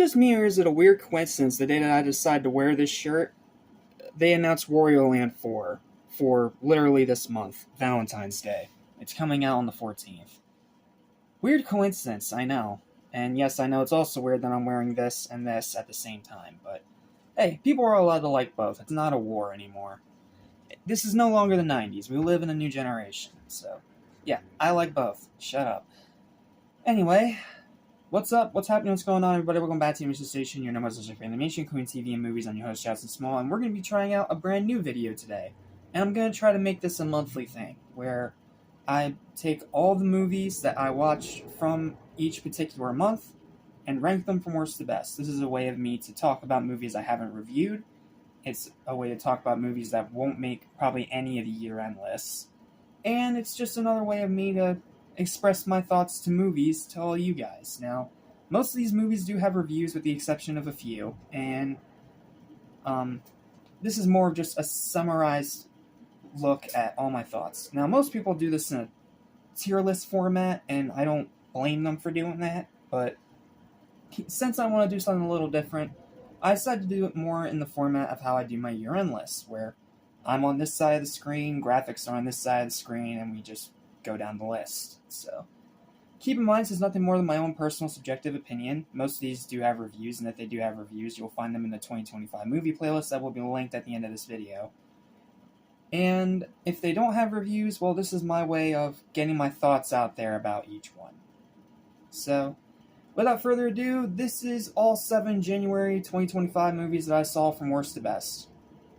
just me, or is it a weird coincidence the day that I decide to wear this shirt, they announced Wario Land 4 for literally this month, Valentine's Day. It's coming out on the 14th. Weird coincidence, I know. And yes, I know it's also weird that I'm wearing this and this at the same time, but hey, people are allowed to like both. It's not a war anymore. This is no longer the 90s. We live in a new generation, so yeah, I like both. Shut up. Anyway, what's up? What's happening? What's going on, everybody? Welcome back to Animation Station, your number one source for animation, Queen TV, and movies. I'm your host, Jackson Small, and we're going to be trying out a brand new video today. And I'm going to try to make this a monthly thing, where I take all the movies that I watch from each particular month and rank them from worst to best. This is a way of me to talk about movies I haven't reviewed. It's a way to talk about movies that won't make probably any of the year-end lists. And it's just another way of me to express my thoughts to movies to all you guys. Now, most of these movies do have reviews with the exception of a few, and this is more of just a summarized look at all my thoughts. Now, most people do this in a tier list format, and I don't blame them for doing that, but since I want to do something a little different, I decided to do it more in the format of how I do my year-end lists, where I'm on this side of the screen, graphics are on this side of the screen, and we just go down the list. So, keep in mind, this is nothing more than my own personal subjective opinion. Most of these do have reviews, and if they do have reviews, you'll find them in the 2025 movie playlist that will be linked at the end of this video. And if they don't have reviews, well, this is my way of getting my thoughts out there about each one. So, without further ado, this is all 7 January 2025 movies that I saw from worst to best.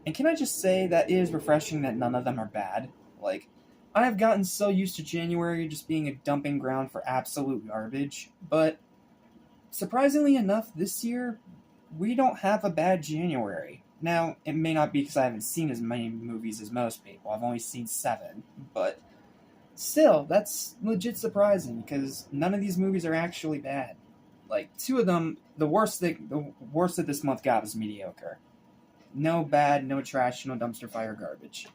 And can I just say that it is refreshing that none of them are bad? Like, I have gotten so used to January just being a dumping ground for absolute garbage, but surprisingly enough, this year, we don't have a bad January. Now, it may not be because I haven't seen as many movies as most people. I've only seen 7, but still, that's legit surprising because none of these movies are actually bad. Like, 2 of them, the worst that this month got was mediocre. No bad, no trash, no dumpster fire garbage.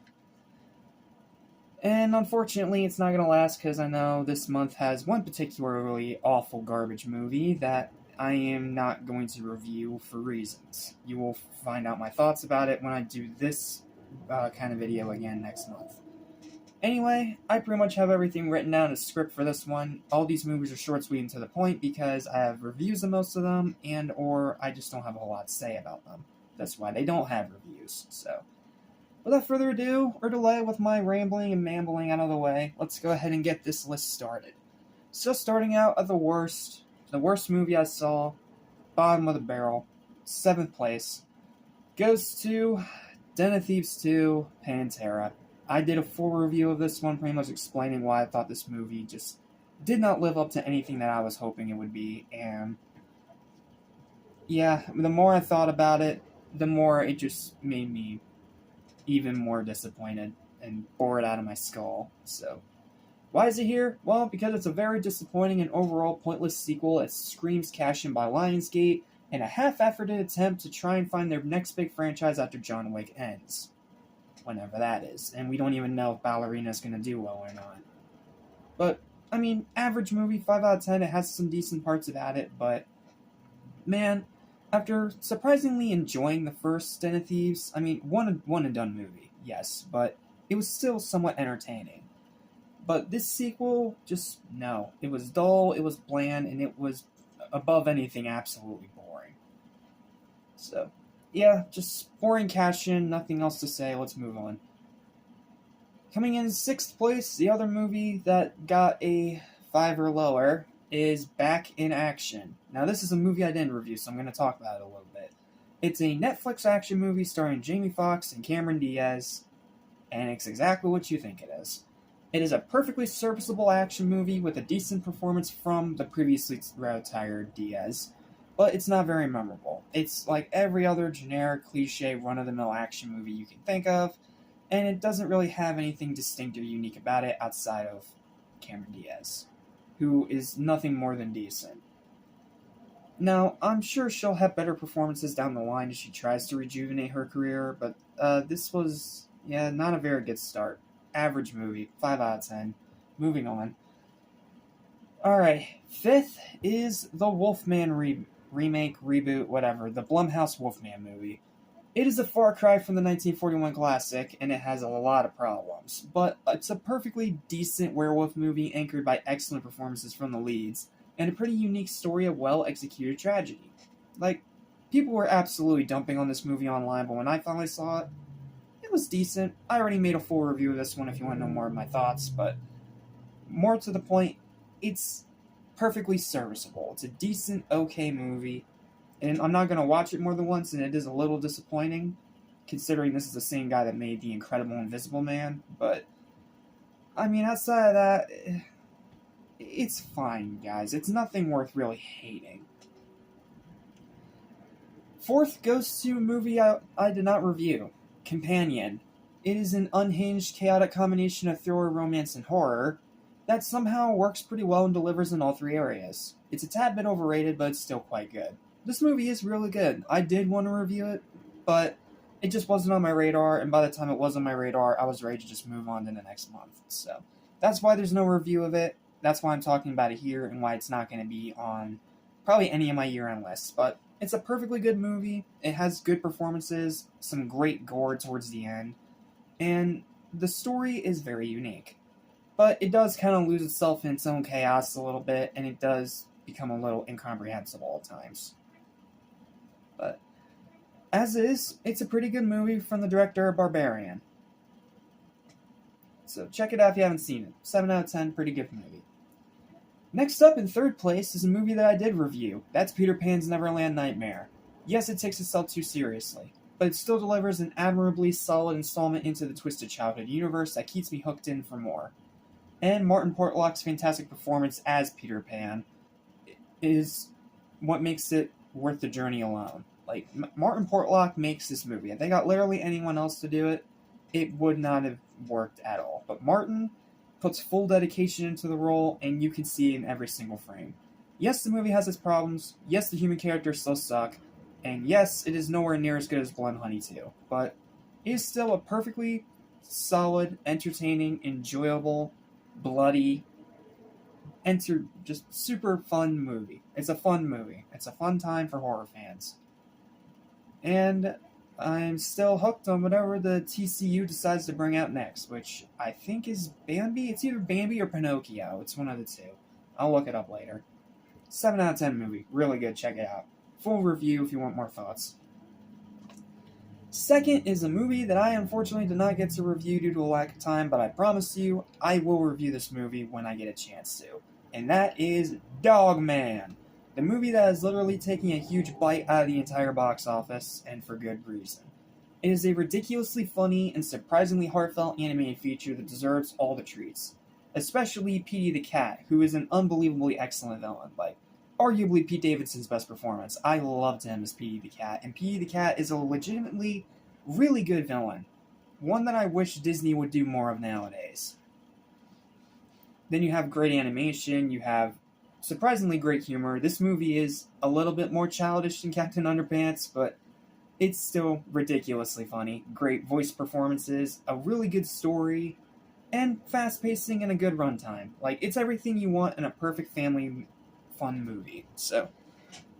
And unfortunately, it's not going to last because I know this month has one particularly awful garbage movie that I am not going to review for reasons. You will find out my thoughts about it when I do this kind of video again next month. Anyway, I pretty much have everything written down as script for this one. All these movies are short, sweet, and to the point because I have reviews of most of them, and or I just don't have a whole lot to say about them. That's why they don't have reviews. So, without further ado or delay with my rambling and mambling out of the way, let's go ahead and get this list started. So, starting out at the worst movie I saw, bottom of the barrel, 7th place, goes to Den of Thieves 2, Pantera. I did a full review of this one, pretty much explaining why I thought this movie just did not live up to anything that I was hoping it would be, and yeah, the more I thought about it, the more it just made me even more disappointed and bored out of my skull. So, why is it here? Well, because it's a very disappointing and overall pointless sequel that screams cash in by Lionsgate and a half-efforted attempt to try and find their next big franchise after John Wick ends. Whenever that is. And we don't even know if Ballerina's going to do well or not. But, I mean, average movie, 5 out of 10. It has some decent parts about it, but man, after surprisingly enjoying the first Den of Thieves, I mean, one and done movie, yes, but it was still somewhat entertaining. But this sequel, just no. It was dull, it was bland, and it was, above anything, absolutely boring. So, yeah, just boring cash in, nothing else to say, let's move on. Coming in 6th place, the other movie that got a 5 or lower is Back in Action. Now, this is a movie I didn't review, so I'm going to talk about it a little bit. It's a Netflix action movie starring Jamie Foxx and Cameron Diaz, and it's exactly what you think it is. It is a perfectly serviceable action movie with a decent performance from the previously retired Diaz, but it's not very memorable. It's like every other generic, cliche, run-of-the-mill action movie you can think of, and it doesn't really have anything distinct or unique about it outside of Cameron Diaz, who is nothing more than decent. Now, I'm sure she'll have better performances down the line as she tries to rejuvenate her career, but this was, not a very good start. Average movie, 5 out of 10. Moving on. Alright, 5th is The Wolfman remake, reboot, whatever, the Blumhouse Wolfman movie. It is a far cry from the 1941 classic, and it has a lot of problems, but it's a perfectly decent werewolf movie anchored by excellent performances from the leads, and a pretty unique story of well-executed tragedy. Like, people were absolutely dumping on this movie online, but when I finally saw it, it was decent. I already made a full review of this one if you want to know more of my thoughts, but more to the point, it's perfectly serviceable. It's a decent, okay movie, and I'm not going to watch it more than once, and it is a little disappointing, considering this is the same guy that made The Incredible Invisible Man, but, I mean, outside of that, it's fine, guys. It's nothing worth really hating. Fourth goes to a movie I did not review, Companion. It is an unhinged, chaotic combination of thriller, romance, and horror that somehow works pretty well and delivers in all three areas. It's a tad bit overrated, but it's still quite good. This movie is really good. I did want to review it, but it just wasn't on my radar, and by the time it was on my radar, I was ready to just move on to the next month. So that's why there's no review of it. That's why I'm talking about it here, and why it's not going to be on probably any of my year-end lists. But it's a perfectly good movie. It has good performances, some great gore towards the end, and the story is very unique. But it does kind of lose itself in its own chaos a little bit, and it does become a little incomprehensible at times. But as is, it's a pretty good movie from the director Barbarian. So check it out if you haven't seen it. 7 out of 10, pretty good movie. Next up in third place is a movie that I did review. That's Peter Pan's Neverland Nightmare. Yes, it takes itself too seriously, but it still delivers an admirably solid installment into the Twisted Childhood universe that keeps me hooked in for more. And Martin Portlock's fantastic performance as Peter Pan is what makes it worth the journey alone. Like, Martin Portlock makes this movie. If they got literally anyone else to do it, it would not have worked at all. But Martin puts full dedication into the role, and you can see it in every single frame. Yes, the movie has its problems. Yes, the human characters still suck. And yes, it is nowhere near as good as Blood Honey 2. But it is still a perfectly solid, entertaining, enjoyable, bloody, just super fun movie. It's a fun movie. It's a fun time for horror fans. And I'm still hooked on whatever the TCU decides to bring out next, which I think is Bambi. It's either Bambi or Pinocchio. It's one of the two. I'll look it up later. 7 out of 10 movie. Really good. Check it out. Full review if you want more thoughts. Second is a movie that I unfortunately did not get to review due to a lack of time, but I promise you I will review this movie when I get a chance to. And that is Dogman. The movie that is literally taking a huge bite out of the entire box office, and for good reason. It is a ridiculously funny and surprisingly heartfelt animated feature that deserves all the treats. Especially Petey the Cat, who is an unbelievably excellent villain. Like, arguably Pete Davidson's best performance. I loved him as Petey the Cat, and Petey the Cat is a legitimately really good villain. One that I wish Disney would do more of nowadays. Then you have great animation, you have surprisingly great humor. This movie is a little bit more childish than Captain Underpants, but it's still ridiculously funny. Great voice performances, a really good story, and fast pacing and a good runtime. Like, it's everything you want in a perfect family fun movie. So,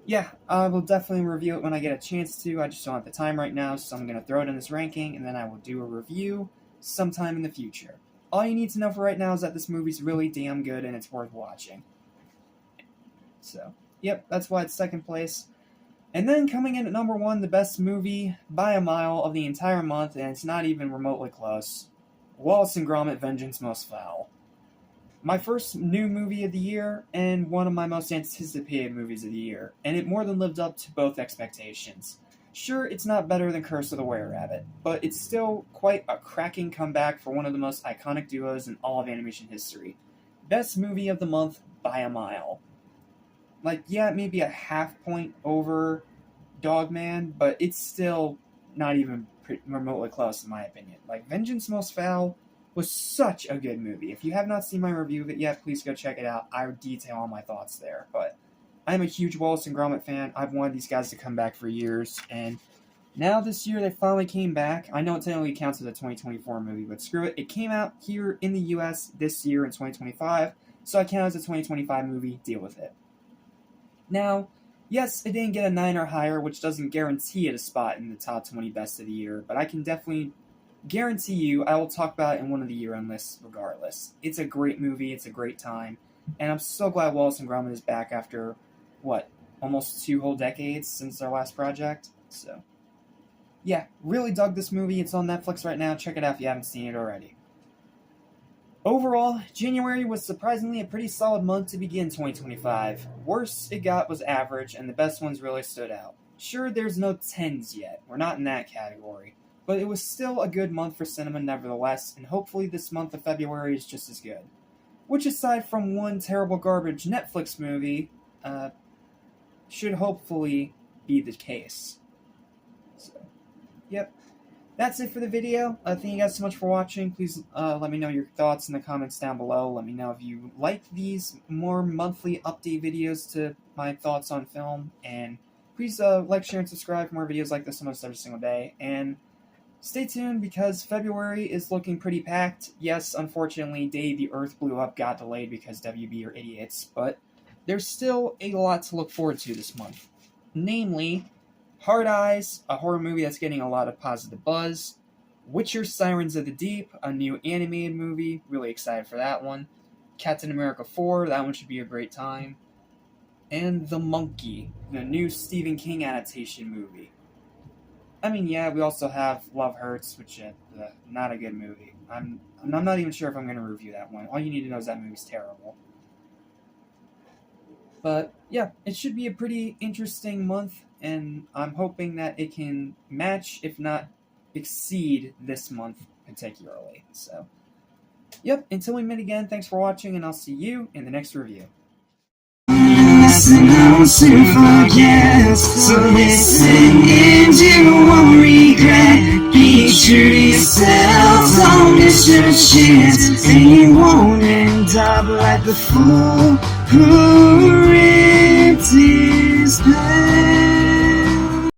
yeah, I will definitely review it when I get a chance to. I just don't have the time right now, so I'm going to throw it in this ranking, and then I will do a review sometime in the future. All you need to know for right now is that this movie's really damn good and it's worth watching. So, yep, that's why it's second place. And then coming in at number 1, the best movie by a mile of the entire month, and it's not even remotely close, Wallace and Gromit: Vengeance Most Foul. My first new movie of the year, and one of my most anticipated movies of the year, and it more than lived up to both expectations. Sure, it's not better than Curse of the Were-Rabbit, but it's still quite a cracking comeback for one of the most iconic duos in all of animation history. Best movie of the month by a mile. Like, yeah, maybe a half point over Dogman, but it's still not even remotely close in my opinion. Like, Vengeance Most Foul was such a good movie. If you have not seen my review of it yet, please go check it out. I detail all my thoughts there. But I'm a huge Wallace and Gromit fan. I've wanted these guys to come back for years, and now this year they finally came back. I know it technically counts as a 2024 movie, but screw it. It came out here in the US this year in 2025, so I count it as a 2025 movie. Deal with it. Now, Yes, it didn't get a 9 or higher, which doesn't guarantee it a spot in the top 20 best of the year, but I can definitely guarantee you I will talk about it in one of the year-end lists regardless. It's a great movie, it's a great time, and I'm so glad Wallace and Gromit is back after, what, almost 2 whole decades since their last project? So, yeah, really dug this movie. It's on Netflix right now. Check it out if you haven't seen it already. Overall, January was surprisingly a pretty solid month to begin 2025. Worst it got was average, and the best ones really stood out. Sure, there's no 10s yet, we're not in that category, but it was still a good month for cinema nevertheless, and hopefully this month of February is just as good. Which, aside from one terrible garbage Netflix movie, should hopefully be the case. So, yep. That's it for the video. Thank you guys so much for watching. Please let me know your thoughts in the comments down below. Let me know if you like these more monthly update videos to my thoughts on film. And please like, share, and subscribe for more videos like this almost every single day. And stay tuned because February is looking pretty packed. Yes, unfortunately, Day the Earth Blew Up got delayed because WB are idiots. But there's still a lot to look forward to this month. Namely, Hard Eyes, a horror movie that's getting a lot of positive buzz. Witcher Sirens of the Deep, a new animated movie. Really excited for that one. Captain America 4, that one should be a great time. And The Monkey, the new Stephen King adaptation movie. I mean, yeah, we also have Love Hurts, which is not a good movie. I'm not even sure if I'm going to review that one. All you need to know is that movie's terrible. But yeah, it should be a pretty interesting month, and I'm hoping that it can match, if not exceed, this month particularly. So, yep, until we meet again, thanks for watching, and I'll see you in the next review. Soon forget, so listen and you won't regret. Be true to yourself, don't miss your chance, and you won't end up like the fool who ripped his pants.